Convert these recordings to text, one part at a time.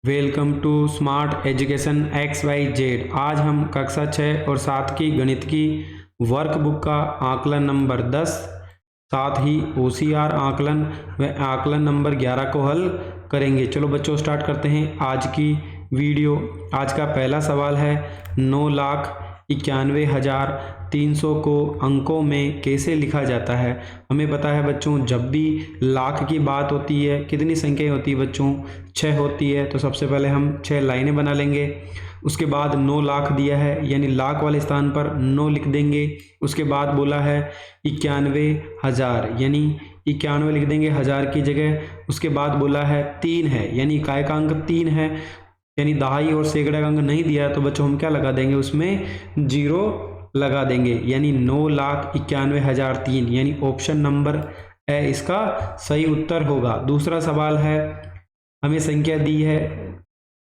Welcome to smart education X Y Z. आज हम कक्षा 6 और 7 की गणित की वर्कबुक का आकलन नंबर 10 साथ ही OCR आकलन व आकलन नंबर 11 को हल करेंगे। चलो बच्चों स्टार्ट करते हैं आज की वीडियो। आज का पहला सवाल है 9,91,300 को अंकों में कैसे लिखा जाता है। हमें पता है बच्चों, जब भी लाख की बात होती है कितनी संख्याएं होती है बच्चों, 6 होती है। तो सबसे पहले हम 6 लाइनें बना लेंगे। उसके बाद 9 लाख दिया है यानी लाख वाले स्थान पर 9 लिख देंगे। उसके बाद बोला है 91,000 यानी 91 लिख देंगे हजार की जगह। उसके बाद बोला है 3 है यानी इकाई का अंक 3 है, यानी दहाई और सैकड़े का अंक नहीं दिया तो बच्चों हम क्या लगा देंगे, उसमें 0 लगा देंगे यानी 9,91,003 यानी ऑप्शन नंबर ए इसका सही उत्तर होगा। दूसरा सवाल है, हमें संख्या दी है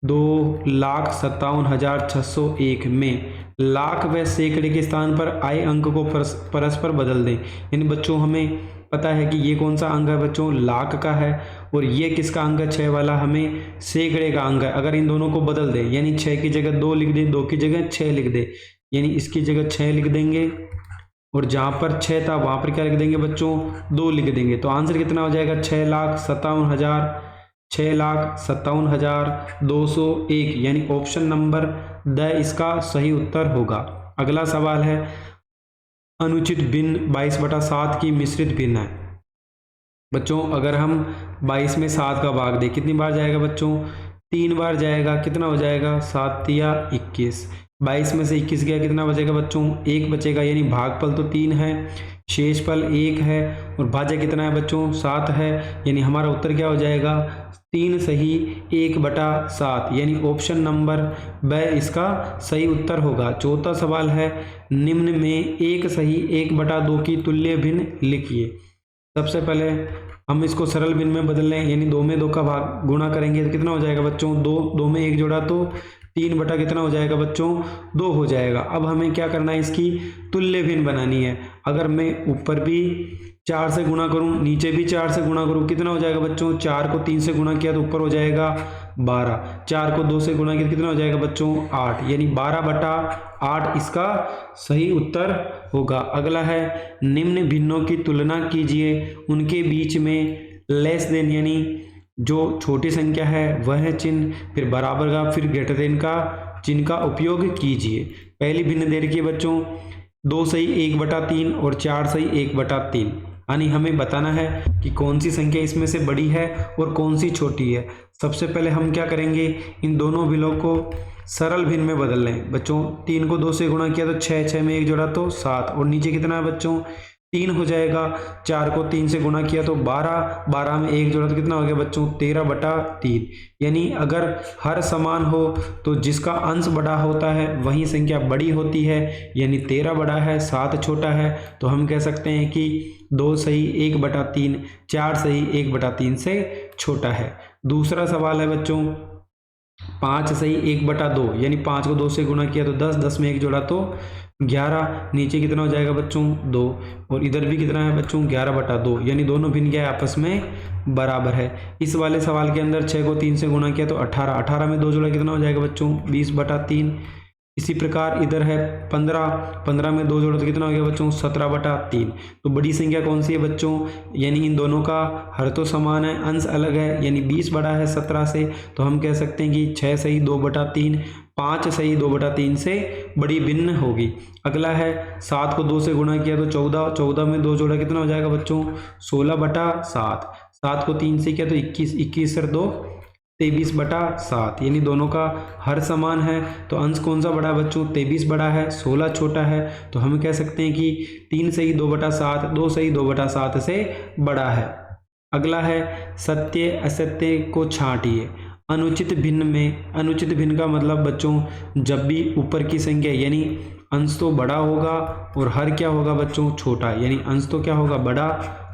2,57,601 में लाख व सैकड़े के स्थान पर आए अंक को परस्पर बदल दें। यानी बच्चों हमें पता है कि ये कौन सा अंक है बच्चों, लाख का है, और ये किसका अंक है, 6 वाला हमें सैकड़े का अंक है। अगर इन दोनों को बदल दें यानी 6 की जगह 2 लिख दें, 2 की जगह 6 लिख दें, यानी इसकी जगह 6 लिख देंगे और जहाँ पर 6 था वहाँ पर क्या लिख देंगे बच्चों, 2 लिख देंगे। तो आंसर कितना हो जाएगा, 6,57,201 यानी ऑप्शन नंबर द इसका सही उत्तर होगा। अगला सवाल है, अनुचित भिन्न 22/7 की मिश्रित भिन्न है। बच्चों अगर हम 22 में 7 का भाग दें कितनी बार जाएगा बच्चों, 3 बार जाएगा। कितना हो जाएगा, 7 या 21। 22 में से 21 गया, कितना बचेगा बच्चों, 1 बचेगा यानी भागफल तो 3 है, शेषफल 1 है और भाज्य कितना है बच्चों, 7 है। यानी हमारा उत्तर क्या हो जाएगा, 3 सही 1/7 यानी ऑप्शन नंबर ब इसका सही उत्तर होगा। चौथा सवाल है, निम्न में 1 सही 1/2 की तुल्य भिन्न लिखिए। सबसे पहले हम इसको सरल भिन्न में बदल लें यानी 2 में 2 का भाग गुणा करेंगे तो कितना हो जाएगा बच्चों, 2 में 1 जोड़ा तो 3 बटा कितना हो जाएगा बच्चों, 2 हो जाएगा। अब हमें क्या करना है, इसकी तुल्य भिन्न बनानी है। अगर मैं ऊपर भी 4 से गुणा करूं नीचे भी 4 से गुणा करूं कितना हो जाएगा बच्चों, 4 को 3 से गुणा किया तो ऊपर हो जाएगा 12, 4 को 2 से गुणा किया तो कितना हो जाएगा बच्चों, 8 यानी 12/8 इसका सही उत्तर होगा। अगला है, निम्न भिन्नों की तुलना कीजिए, उनके बीच में लेस देन यानी जो छोटी संख्या है वह चिन्ह, फिर बराबर का, फिर ग्रेटर देन का चिन्ह का उपयोग कीजिए। पहली भिन्न दे रखी है बच्चों 2 सही 1/3 और 4 सही 1/3, यानी हमें बताना है कि कौन सी संख्या इसमें से बड़ी है और कौन सी छोटी है। सबसे पहले हम क्या करेंगे, इन दोनों भिन्नों को सरल भिन्न में बदल लें बच्चों। 3 को 2 से गुणा किया तो 6, 6 में 1 जोड़ा तो 7 और नीचे कितना है बच्चों, 3 हो जाएगा। 4 को 3 से गुणा किया तो 12, 12 में 1 जोड़ा तो कितना हो गया बच्चों, 13/3 यानी अगर हर समान हो तो जिसका अंश बड़ा होता है वही संख्या बड़ी होती है, यानी 13 बड़ा है 7 छोटा है। तो हम कह सकते हैं कि 2 सही 1/3, 4 सही 1/3 से छोटा है। दूसरा सवाल है बच्चों 5 सही 1/2 यानी 5 को 2 से गुणा किया तो 10, 10 में 1 जोड़ा तो 11, नीचे कितना हो जाएगा बच्चों 2 और इधर भी कितना है बच्चों 11/2 यानी दोनों भिन्न क्या है, आपस में बराबर है। इस वाले सवाल के अंदर 6 को 3 से गुणा किया तो 18, 18 में 2 जोड़ा कितना हो जाएगा बच्चों 20/3। इसी प्रकार इधर है 15, 15 में 2 जोड़ो तो कितना हो गया बच्चों 17/3। तो बड़ी संख्या कौन सी है बच्चों, यानी इन दोनों का हर तो समान है अंश अलग है, यानी 20 बड़ा है 17 से। तो हम कह सकते हैं कि 6 सही 2/3, 5 सही 2/3 से बड़ी भिन्न होगी। अगला है 7 को 2 से गुणा किया तो 14, 14 में 2 जोड़ा कितना हो जाएगा बच्चों 16/7, 7 को 3 से किया तो 21, 21 से 2 23/7 यानी दोनों का हर समान है। तो अंश कौन सा बड़ा है बच्चों, 23 बड़ा है 16 छोटा है। तो हम कह सकते हैं कि 3 सही 2/7, 2 सही 2/7 से बड़ा है। अगला है, सत्य असत्य को छांटिए। अनुचित भिन्न में, अनुचित भिन्न का मतलब बच्चों जब भी ऊपर की संख्या यानी अंश तो बड़ा होगा और हर क्या होगा बच्चों छोटा, यानी अंश तो क्या होगा बड़ा,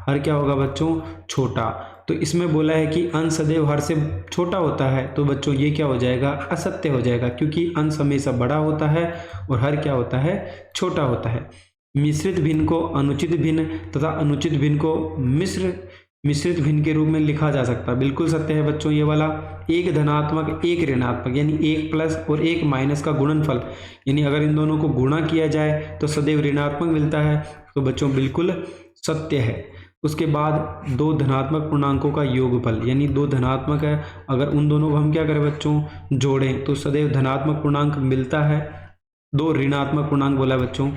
हर क्या होगा बच्चों छोटा। तो इसमें बोला है कि अंश सदैव हर से छोटा होता है, तो बच्चों ये क्या हो जाएगा, असत्य हो जाएगा, क्योंकि अंश हमेशा बड़ा होता है और हर क्या होता है, छोटा होता है। मिश्रित भिन्न को अनुचित भिन्न तथा अनुचित भिन्न को मिश्रित भिन्न के रूप में लिखा जा सकता है। बिल्कुल सत्य है बच्चों ये वाला। एक धनात्मक एक ऋणात्मक यानी एक प्लस और एक माइनस का गुणनफल, यानी अगर इन दोनों को गुणा किया जाए तो सदैव ऋणात्मक मिलता है, तो बच्चों बिल्कुल सत्य है। उसके बाद दो धनात्मक पूर्णांकों का योगफल, यानी दो धनात्मक है, अगर उन दोनों को हम क्या करें बच्चों, जोड़ें तो सदैव धनात्मक पूर्णांक मिलता है। दो ऋणात्मक पूर्णांक बोला बच्चों,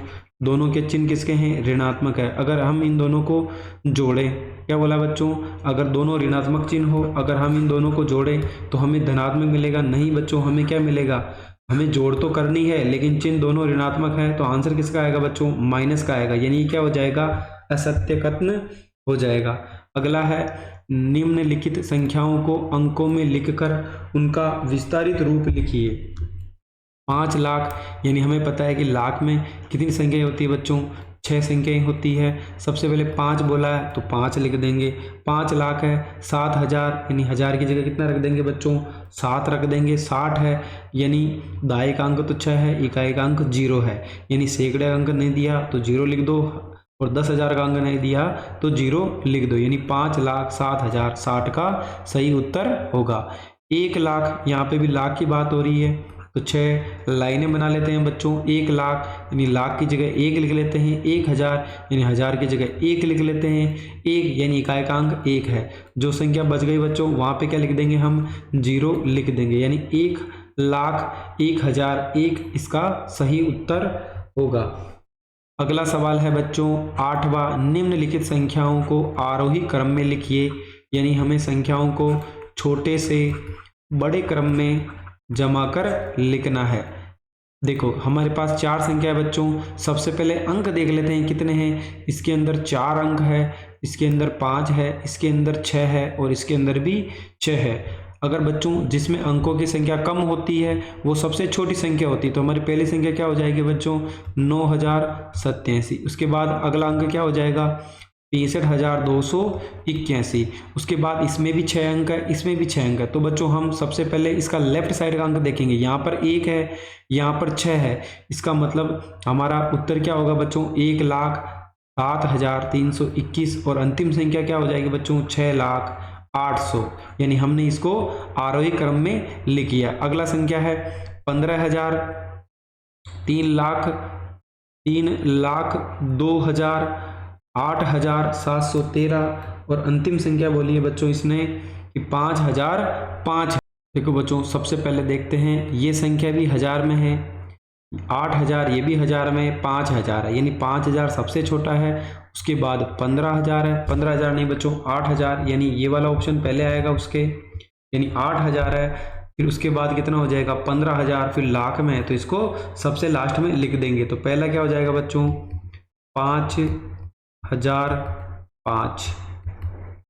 दोनों के चिन्ह किसके हैं, ऋणात्मक है। अगर हम इन दोनों को जोड़ें, क्या बोला बच्चों, अगर दोनों ऋणात्मक चिन्ह हो, अगर हम इन दोनों को जोड़ें तो हमें धनात्मक मिलेगा, नहीं बच्चों हमें क्या मिलेगा, हमें जोड़ तो करनी है लेकिन चिन्ह दोनों ऋणात्मक है, तो आंसर किसका आएगा बच्चों, माइनस का आएगा, यानी क्या हो जाएगा, असत्य कथन हो जाएगा। अगला है निम्नलिखित संख्याओं को अंकों में लिखकर उनका विस्तारित रूप लिखिए। 5 लाख, यानी हमें पता है कि लाख में कितनी संख्याएं होती है बच्चों, 6 संख्याएं होती है। सबसे पहले 5 बोला है तो 5 लिख देंगे। 5 लाख है। 7,000 यानी हजार की जगह कितना रख देंगे बच्चों, 7 रख देंगे। 60 है यानी दाएं का अंक तो 6 है, इकाई का अंक 0 है, यानी सैकड़े का अंक नहीं दिया तो 0 लिख दो, और 10,000 का अंक नहीं दिया तो 0 लिख दो, यानी 5,07,000 60 का सही उत्तर होगा। 1 लाख, यहाँ पे भी लाख की बात हो रही है तो 6 लाइनें बना लेते हैं बच्चों। 1 लाख यानी लाख की जगह 1 लिख लेते हैं। 1,000 यानी हजार की जगह 1 लिख लेते हैं। 1 यानी इकाई का अंक 1 है। जो संख्या बच गई बच्चों वहाँ पे क्या लिख देंगे हम, 0 लिख देंगे, यानी 1,01,001 इसका सही उत्तर होगा। अगला सवाल है बच्चों 8वां, निम्नलिखित संख्याओं को आरोही क्रम में लिखिए, यानी हमें संख्याओं को छोटे से बड़े क्रम में जमा कर लिखना है। देखो हमारे पास 4 संख्या है बच्चों, सबसे पहले अंक देख लेते हैं कितने हैं। इसके अंदर 4 अंक है, इसके अंदर 5 है, इसके अंदर 6 है और इसके अंदर भी 6 है। अगर बच्चों जिसमें अंकों की संख्या कम होती है वो सबसे छोटी संख्या होती है, तो हमारी पहली संख्या क्या हो जाएगी बच्चों, 9,087। उसके बाद अगला अंक क्या हो जाएगा, 65,281। उसके बाद इसमें भी 6 अंक है, इसमें भी 6 अंक है। तो बच्चों हम सबसे पहले इसका लेफ्ट साइड का अंक देखेंगे, यहाँ पर 1 है, यहाँ पर 6 है, इसका मतलब हमारा उत्तर क्या होगा बच्चों, 1,07,321 और अंतिम संख्या क्या हो जाएगी बच्चों, 6,08,000, यानी हमने इसको आरोही क्रम में लिख दिया। अगला संख्या है 15,000, 3,00,000, 3,02,000, 8,713 और अंतिम संख्या बोली है बच्चों इसने कि 5,005। देखो बच्चों सबसे पहले देखते हैं, ये संख्या भी हजार में है, 8,000 ये भी हजार में, 5,000 है, यानी 5,000 सबसे छोटा है। उसके बाद 15,000 है, 15,000 नहीं बच्चों 8,000, यानी ये वाला ऑप्शन पहले आएगा उसके, यानी 8,000 है। फिर उसके बाद कितना हो जाएगा 15,000, फिर लाख में है तो इसको सबसे लास्ट में लिख देंगे। तो पहला क्या हो जाएगा बच्चों 5,005।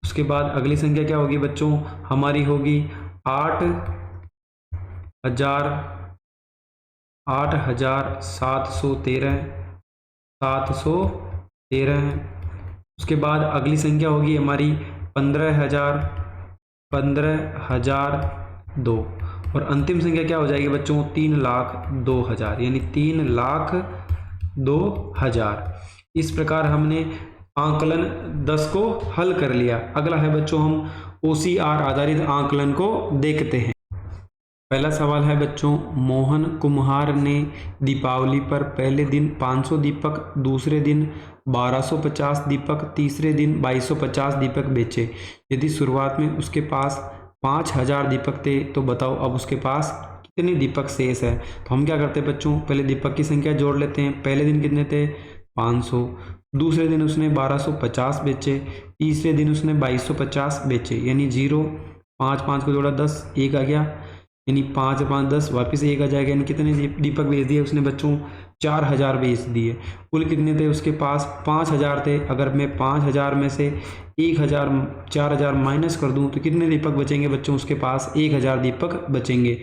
उसके बाद अगली संख्या क्या होगी बच्चों हमारी होगी 8,713 713। उसके बाद अगली संख्या होगी हमारी 15,002 और अंतिम संख्या क्या हो जाएगी बच्चों 3,02,000, यानी 3,02,000। इस प्रकार हमने आंकलन 10 को हल कर लिया। अगला है बच्चों हम OCR आधारित आंकलन को देखते हैं। पहला सवाल है बच्चों, मोहन कुम्हार ने दीपावली पर पहले दिन 500 दीपक, दूसरे दिन 1250 दीपक, तीसरे दिन 2250 दीपक बेचे। यदि शुरुआत में उसके पास 5,000 दीपक थे तो बताओ अब उसके पास कितने दीपक शेष है। तो हम क्या करते हैं बच्चों, पहले दीपक की संख्या जोड़ लेते हैं। पहले दिन कितने थे 500, दूसरे दिन उसने 1250 बेचे, तीसरे दिन उसने 2250 बेचे, यानी 0 5 5 को जोड़ा 10, 1 आ गया, यानी 5 5 10 वापस 1 आ जाएगा, यानी कितने दीपक बेच दिए उसने बच्चों 4,000 बेच दिए। कुल कितने थे उसके पास 5,000 थे। अगर मैं 5,000 में से 4,000 माइनस कर दूं तो कितने दीपक बचेंगे बच्चों उसके पास 1,000 दीपक बचेंगे।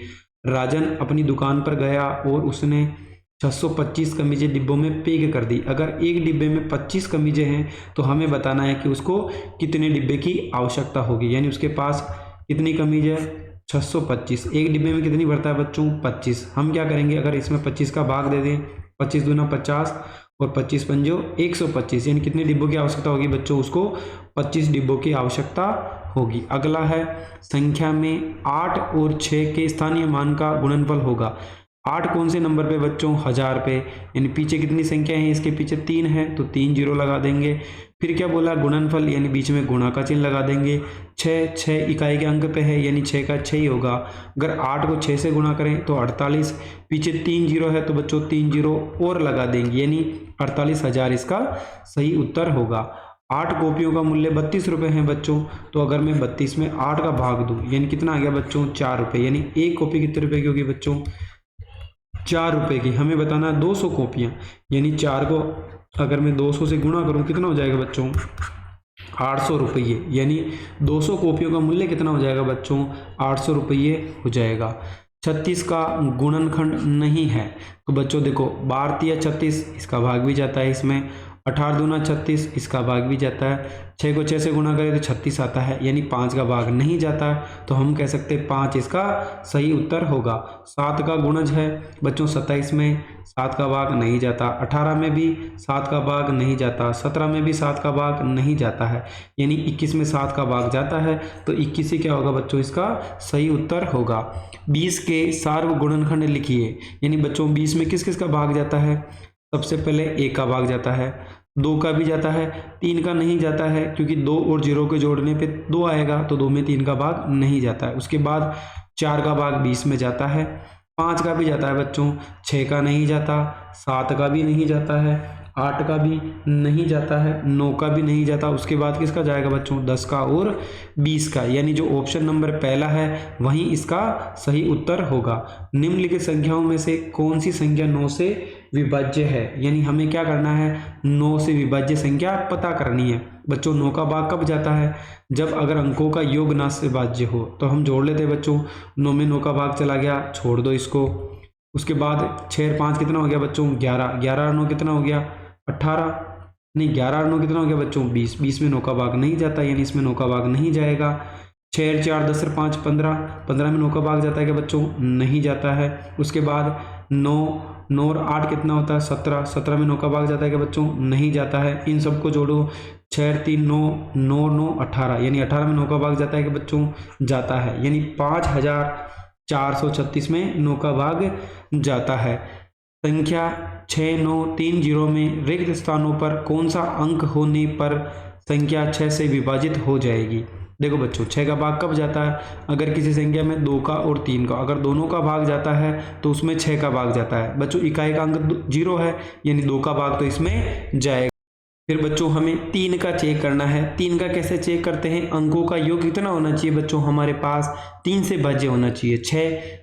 राजन अपनी दुकान पर गया और उसने 625 कमीजें डिब्बों में पैक कर दी। अगर एक डिब्बे में 25 कमीजें हैं तो हमें बताना है कि उसको कितने डिब्बे की आवश्यकता होगी, यानी उसके पास कितनी कमीज है 625। एक डिब्बे में कितनी भरता है बच्चों 25। हम क्या करेंगे, अगर इसमें 25 का भाग दे दें, 25 दूना 50 और 25 पंजो 125, यानी कितने डिब्बों की आवश्यकता होगी बच्चों, उसको 25 डिब्बों की आवश्यकता होगी। अगला है संख्या में 8 और 6 के स्थानीय मान का गुणनफल होगा। 8 कौन से नंबर पे बच्चों, 1000 पे, यानी पीछे कितनी संख्या है, इसके पीछे 3 है तो 3 जीरो लगा देंगे। फिर क्या बोला, गुणनफल, यानी बीच में गुणा का चिन्ह लगा देंगे। 6 इकाई के अंक पे है, यानी 6 का 6 ही होगा। अगर 8 को 6 से गुणा करें तो 48, पीछे 3 जीरो है तो बच्चों 3 जीरो और लगा देंगे, यानी 48,000 इसका सही उत्तर होगा। 8 कॉपियों का मूल्य 32 रुपये है बच्चों, तो अगर मैं 32 में 8 का भाग दूं, यानी कितना आ गया बच्चों, 4 रुपये, यानी एक कॉपी कितने रुपए की होगी बच्चों, 4 रुपये की। हमें बताना है 200 कॉपियाँ, यानी 4 को अगर मैं 200 से गुणा करूं कितना हो जाएगा बच्चों, 800 रुपये, यानी 200 कॉपियों का मूल्य कितना हो जाएगा बच्चों, 800 रुपये हो जाएगा। 36 का गुणनखंड नहीं है, तो बच्चों देखो 12 36, इसका भाग भी जाता है इसमें, 18 दूना 36, इसका भाग भी जाता है। 6 को 6 से गुणा करें तो 36 आता है, यानी 5 का भाग नहीं जाता है, तो हम कह सकते हैं 5 इसका सही उत्तर होगा। 7 का गुणज है बच्चों, 27 में 7 का भाग नहीं जाता, 18 में भी 7 का भाग नहीं जाता, 17 में भी 7 का भाग नहीं जाता है, यानी 21 में 7 का भाग जाता है, तो 21 ही क्या होगा बच्चों, इसका सही उत्तर होगा। 20 के सार्व गुणनखंड लिखिए, यानी बच्चों 20 में किस किस का भाग जाता है, सबसे पहले 1 का भाग जाता है, 2 का भी जाता है, 3 का नहीं जाता है क्योंकि 2 और 0 के जोड़ने पे 2 आएगा, तो 2 में 3 का भाग नहीं जाता है। उसके बाद 4 का भाग 20 में जाता है, 5 का भी जाता है बच्चों, 6 का नहीं जाता, 7 का भी नहीं जाता है, 8 का भी नहीं जाता है, 9 का भी नहीं जाता। उसके बाद किसका जाएगा बच्चों, 10 का और 20 का, यानी जो ऑप्शन नंबर पहला है वही इसका सही उत्तर होगा। निम्नलिखित संख्याओं में से कौन सी संख्या 9 से विभाज्य है, यानी हमें क्या करना है, 9 से विभाज्य संख्या पता करनी है। बच्चों 9 का भाग कब जाता है, जब अगर अंकों का योग 9 से विभाज्य हो, तो हम जोड़ लेते हैं बच्चों, 9 में 9 का भाग चला गया, छोड़ दो इसको। उसके बाद 6 और 5 कितना हो गया बच्चों, 11, 11 और 9 कितना हो गया, 18, नहीं 11 और 9 कितना हो गया बच्चों, 20, 20 में 9 का भाग नहीं जाता, यानी इसमें 9 का भाग नहीं जाएगा। 6 और 4 10 और 5 15, 15 में 9 का भाग जाता है क्या बच्चों, नहीं जाता है। उसके बाद 9 और 8 कितना होता है, 17, 17 में 9 का भाग जाता है क्या बच्चों, नहीं जाता है। इन सबको जोड़ो, 6 और 3 9, 9 9 18, यानी 18 में 9 का भाग जाता है क्या बच्चों, जाता है, यानी 5436 में 9 का भाग जाता है। संख्या 6930 में रिक्त स्थानों पर कौन सा अंक होने पर संख्या 6 से विभाजित हो जाएगी। देखो बच्चों 6 का भाग कब जाता है, अगर किसी संख्या में 2 का और 3 का, अगर दोनों का भाग जाता है तो उसमें 6 का भाग जाता है। बच्चों इकाई का अंक 0 है, यानी 2 का भाग तो इसमें जाएगा। फिर बच्चों हमें 3 का चेक करना है। 3 का कैसे चेक करते हैं, अंकों का योग कितना होना चाहिए बच्चों, हमारे पास 3 से भाज्य होना चाहिए।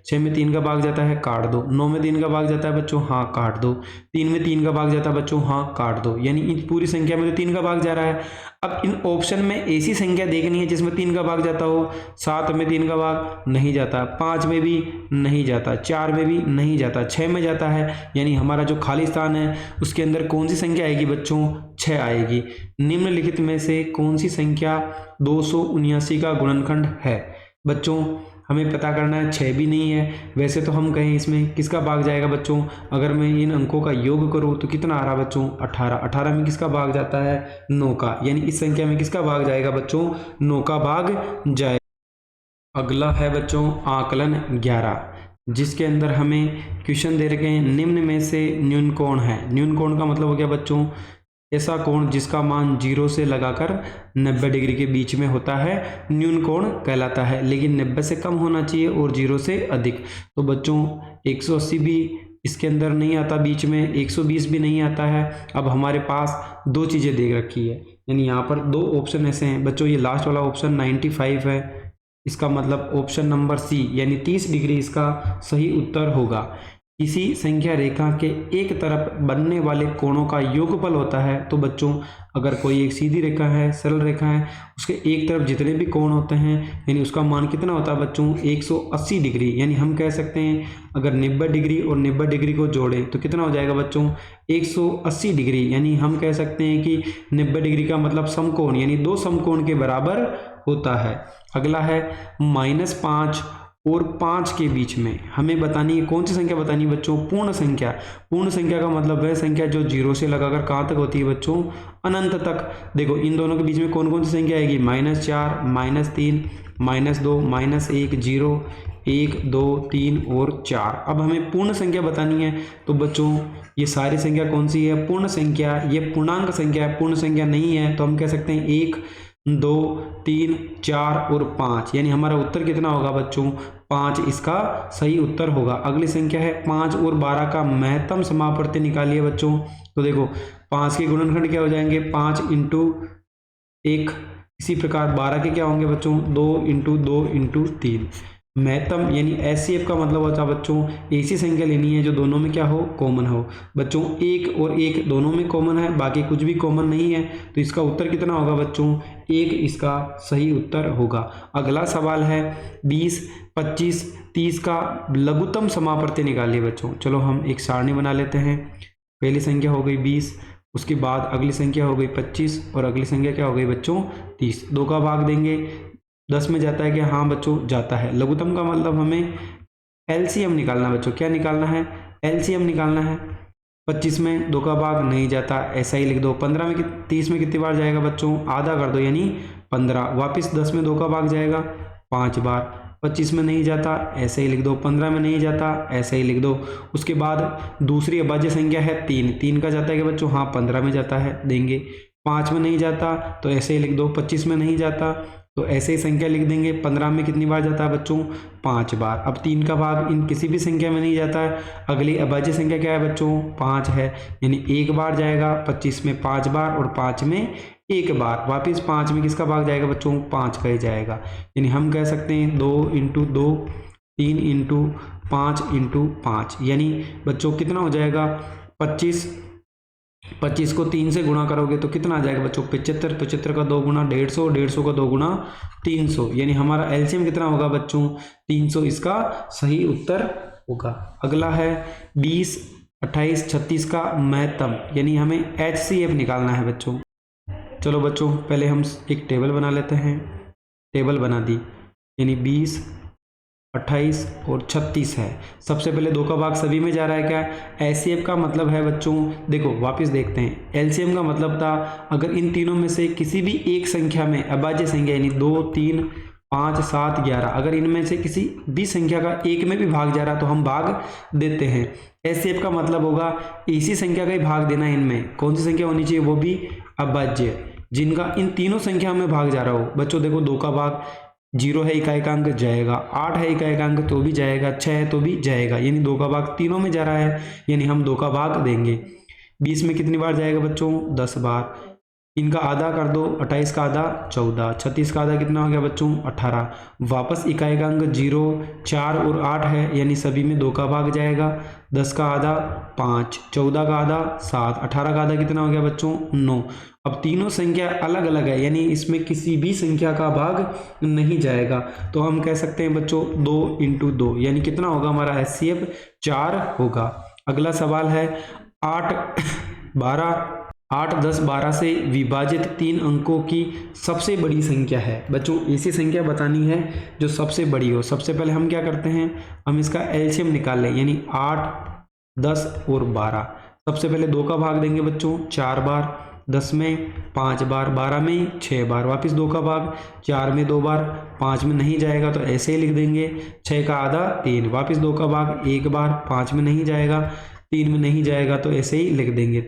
6 में 3 का भाग जाता है, काट दो। 9 में 3 का भाग जाता है बच्चों, हाँ काट दो। 3 में 3 का भाग जाता है बच्चों, हाँ काट दो। यानी इन पूरी संख्या में तो 3 का भाग जा रहा है। अब इन ऑप्शन में ऐसी संख्या देखनी है जिसमें 3 का भाग जाता हो। 7 में 3 का भाग नहीं जाता, 5 में भी नहीं जाता, 4 में भी नहीं जाता, 6 में जाता है। यानी हमारा जो खाली स्थान है उसके अंदर कौन सी संख्या आएगी बच्चों, 6 आएगी। निम्नलिखित में से कौन सी संख्या 279 का गुणनखंड है। बच्चों हमें पता करना है, 6 भी नहीं है। वैसे तो हम कहें इसमें किसका भाग जाएगा बच्चों, अगर मैं इन अंकों का योग करूं तो कितना आ रहा बच्चों, 18। 18 में किसका भाग जाता है, 9 का, यानी इस संख्या में किसका भाग जाएगा बच्चों, 9 का भाग जाएगा। अगला है बच्चों आकलन 11, जिसके अंदर हमें क्वेश्चन दे रखे हैं, निम्न में से न्यून कोण है। न्यून कोण का मतलब हो गया बच्चों ऐसा कोण जिसका मान 0 से लगाकर 90 डिग्री के बीच में होता है, न्यून कोण कहलाता है। लेकिन 90 से कम होना चाहिए और 0 से अधिक। तो बच्चों 180 भी इसके अंदर नहीं आता बीच में, 120 भी नहीं आता है। अब हमारे पास दो चीज़ें दे रखी है, यानी यहाँ पर दो ऑप्शन ऐसे हैं बच्चों। ये लास्ट वाला ऑप्शन 95 है, इसका मतलब ऑप्शन नंबर सी यानी 30 डिग्री इसका सही उत्तर होगा। किसी संख्या रेखा के एक तरफ बनने वाले कोणों का योगफल होता है। तो बच्चों अगर कोई एक सीधी रेखा है, सरल रेखा है, उसके एक तरफ जितने भी कोण होते हैं यानी उसका मान कितना होता है बच्चों, 180 डिग्री। यानी हम कह सकते हैं अगर 90 डिग्री और 90 डिग्री को जोड़े तो कितना हो जाएगा बच्चों, 180 डिग्री। यानी हम कह सकते हैं कि 90 डिग्री का मतलब समकोण, यानी दो समकोण के बराबर होता है। अगला है -5 और 5 के बीच में हमें बतानी है, कौन सी संख्या बतानी है बच्चों? पूर्ण संख्या। पूर्ण संख्या का मतलब वह संख्या जो 0 से लगाकर कहाँ तक होती है बच्चों? अनंत तक। देखो इन दोनों के बीच में कौन कौन सी संख्या आएगी? -4, -3, -2, -1, 0, 1, 2, 3 और 4। अब हमें पूर्ण संख्या बतानी है, तो बच्चों ये सारी संख्या कौन सी है? पूर्ण संख्या। ये पूर्णांक संख्या है, पूर्ण संख्या नहीं है, तो हम कह सकते हैं 1, 2, 3, 4 और 5। यानी हमारा उत्तर कितना होगा बच्चों? 5 इसका सही उत्तर होगा। अगली संख्या है 5 और 12 का महत्तम समापवर्ती निकालिए बच्चों। तो देखो 5 के गुणनखंड क्या हो जाएंगे? 5 × 1। इसी प्रकार 12 के क्या होंगे बच्चों? 2 × 2 × 3। महत्तम यानी एचसीएफ का मतलब होता है बच्चों ऐसी संख्या लेनी है जो दोनों में क्या हो? कॉमन हो। बच्चों 1 और 1 दोनों में कॉमन है, बाकी कुछ भी कॉमन नहीं है, तो इसका उत्तर कितना होगा बच्चों? 1 इसका सही उत्तर होगा। अगला सवाल है 20, 25, 30 का लघुत्तम समापवर्ती निकालिए बच्चों। चलो हम एक सारणी बना लेते हैं। पहली संख्या हो गई 20, उसके बाद अगली संख्या हो गई 25 और अगली संख्या क्या हो गई बच्चों? 30। 2 का भाग देंगे 10 में जाता है क्या? हाँ बच्चों जाता है। लघुत्तम का मतलब हमें एलसीएम निकालना बच्चों। क्या निकालना है? एलसीएम निकालना है। 25 में 2 का भाग नहीं जाता, ऐसा ही लिख दो। 15 में 30 में कितनी बार जाएगा बच्चों? आधा कर दो यानी 15। वापिस 10 में 2 का भाग जाएगा 5 बार। 25 में नहीं जाता, ऐसे ही लिख दो। 15 में नहीं जाता, ऐसे ही लिख दो। उसके बाद दूसरी अभाज्य संख्या है 3। 3 का जाता है क्या बच्चों? हाँ 15 में जाता है, देंगे। 5 में नहीं जाता तो ऐसे ही लिख दो। 25 में नहीं जाता तो ऐसे ही संख्या लिख देंगे। 15 में कितनी बार जाता है बच्चों? 5 बार। अब 3 का भाग इन किसी भी संख्या में नहीं जाता है। अगली अभाज्य संख्या क्या है बच्चों? 5 है, यानी 1 बार जाएगा। 25 में 5 बार और 5 में 1 बार। वापिस 5 में किसका भाग जाएगा बच्चों? 5 का ही जाएगा। यानी हम कह सकते हैं 2 × 2, 3 × 5 × 5। यानी बच्चों कितना हो जाएगा? 25। 25 को 3 से गुणा करोगे तो कितना आ जाएगा बच्चों? 75। 75 का 2 गुना 150, 150 का 2 गुना 300। यानी हमारा एलसीएम कितना होगा बच्चों? 300 इसका सही उत्तर होगा। अगला है 20, 28, 36 का महत्तम, यानी हमें एचसीएफ निकालना है बच्चों। चलो बच्चों पहले हम एक टेबल बना लेते हैं। टेबल बना दी, यानी 20, 28 और 36 है। सबसे पहले 2 का भाग सभी में जा रहा है क्या? एचसीएफ का मतलब है बच्चों, देखो वापस देखते हैं। एलसीएम का मतलब था अगर इन तीनों में से किसी भी एक संख्या में अभाज्य संख्या यानी 2, 3, 5, 7, 11 अगर इनमें से किसी भी संख्या का एक में भी भाग जा रहा है तो हम भाग देते हैं। एचसीएफ का मतलब होगा इसी संख्या का ही भाग देना है। इनमें कौन सी संख्या होनी चाहिए? वो भी अभाज्य, जिनका इन तीनों संख्याओं में भाग जा रहा हो। बच्चों देखो 2 का भाग 0 है इकाई अंक जाएगा, 8 है इकाई अंक तो भी जाएगा, 6 है तो भी जाएगा, यानी 2 का भाग तीनों में जा रहा है, यानी हम 2 का भाग देंगे। 20 में कितनी बार जाएगा बच्चों? 10 बार। इनका आधा कर दो, 28 का आधा 14, 36 का आधा कितना हो गया बच्चों? 18। वापस इकाई का अंक 0, 4 और 8 है, यानी सभी में 2 का भाग जाएगा। 10 का आधा 5, 14 का आधा 7, 18 का आधा कितना हो गया बच्चों? 9। अब तीनों संख्या अलग अलग है, यानी इसमें किसी भी संख्या का भाग नहीं जाएगा, तो हम कह सकते हैं बच्चों 2 × 2, यानी कितना होगा हमारा एचसीएफ? 4 होगा। अगला सवाल है 8, 10, 12 से विभाजित 3 अंकों की सबसे बड़ी संख्या है। बच्चों ऐसी संख्या बतानी है जो सबसे बड़ी हो। सबसे पहले हम क्या करते हैं? हम इसका एलसीएम निकाल लें, यानी 8, 10 और 12। सबसे पहले 2 का भाग देंगे बच्चों 4 बार, 10 में 5 बार, 12 में 6 बार। वापस 2 का भाग 4 में 2 बार, 5 में नहीं जाएगा तो ऐसे ही लिख देंगे। 6 का आधा 3। वापस 2 का भाग 1 बार, 5 में नहीं जाएगा, 3 में नहीं जाएगा तो ऐसे ही लिख देंगे।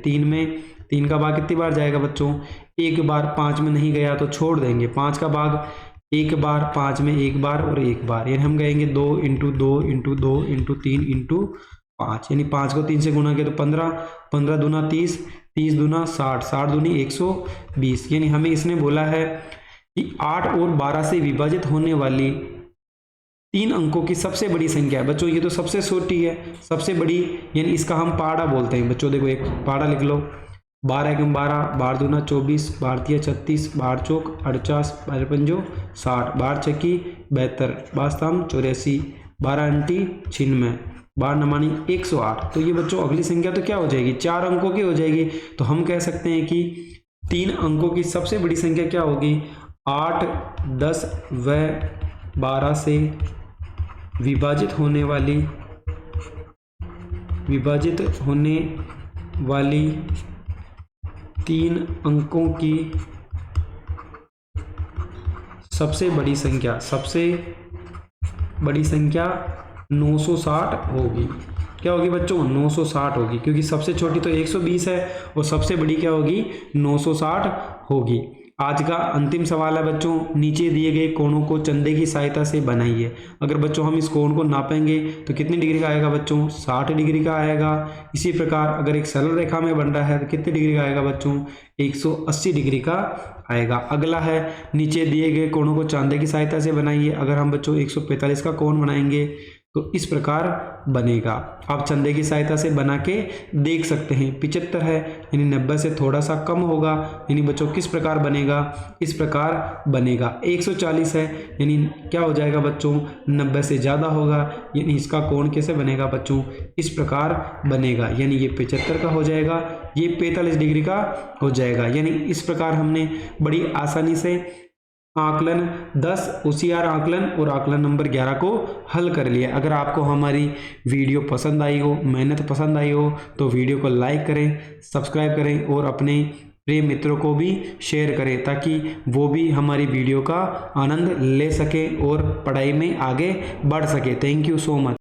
3 का भाग कितनी बार जाएगा बच्चों? 1 बार। 5 में नहीं गया तो छोड़ देंगे। 5 का भाग 1 बार, 5 में 1 बार और 1 बार, यानी हम कहेंगे 2 × 2 × 2 × 3 × 5, यानी 5 को 3 से गुणा किया तो 15, 15 दूना 30, 30 दूना 60, 60 दूनी 120। यानी हमें इसने बोला है कि 8 और 12 से विभाजित होने वाली 3 अंकों की सबसे बड़ी संख्या है। बच्चों ये तो सबसे छोटी है, सबसे बड़ी यानी इसका हम पहाड़ा बोलते हैं। बच्चों देखो एक पहाड़ा लिख लो। 12 × 12, 12 दूना 24, 12 तिया 36, 12 चौक 48, 12 पंजो 60, 12 छक्की 72, 12 साम 84, 12 अंटी 96, 12 नमानी 108। तो ये बच्चों अगली संख्या तो क्या हो जाएगी? 4 अंकों की हो जाएगी। तो हम कह सकते हैं कि 3 अंकों की सबसे बड़ी संख्या क्या होगी? 8, 10 व 12 से विभाजित होने वाली 3 अंकों की सबसे बड़ी संख्या 960 होगी। क्या होगी बच्चों? 960 होगी, क्योंकि सबसे छोटी तो 120 है और सबसे बड़ी क्या होगी? 960 होगी। आज का अंतिम सवाल है बच्चों, नीचे दिए गए कोणों को चंदे की सहायता से बनाइए। अगर बच्चों हम इस कोण को नापेंगे तो कितनी डिग्री का आएगा बच्चों? 60 डिग्री का आएगा। इसी प्रकार अगर एक सरल रेखा में बन रहा है तो कितनी डिग्री का आएगा बच्चों? 180 डिग्री का आएगा। अगला है, नीचे दिए गए कोणों को चांदे की सहायता से बनाइए। अगर हम बच्चों 145 का कोण बनाएंगे तो इस प्रकार बनेगा। आप चंदे की सहायता से बना के देख सकते हैं। 75 है यानी 90 से थोड़ा सा कम होगा, यानी बच्चों किस प्रकार बनेगा? इस प्रकार बनेगा। 140 है यानी क्या हो जाएगा बच्चों? 90 से ज़्यादा होगा, यानी इसका कोण कैसे बनेगा बच्चों? इस प्रकार बनेगा, यानी ये 75 का हो जाएगा, ये 45 डिग्री का हो जाएगा। यानी इस प्रकार हमने बड़ी आसानी से आकलन 10 होशियार आकलन और आकलन नंबर 11 को हल कर लिया। अगर आपको हमारी वीडियो पसंद आई हो, मेहनत पसंद आई हो, तो वीडियो को लाइक करें, सब्सक्राइब करें और अपने प्रिय मित्रों को भी शेयर करें, ताकि वो भी हमारी वीडियो का आनंद ले सके और पढ़ाई में आगे बढ़ सके। Thank you so much.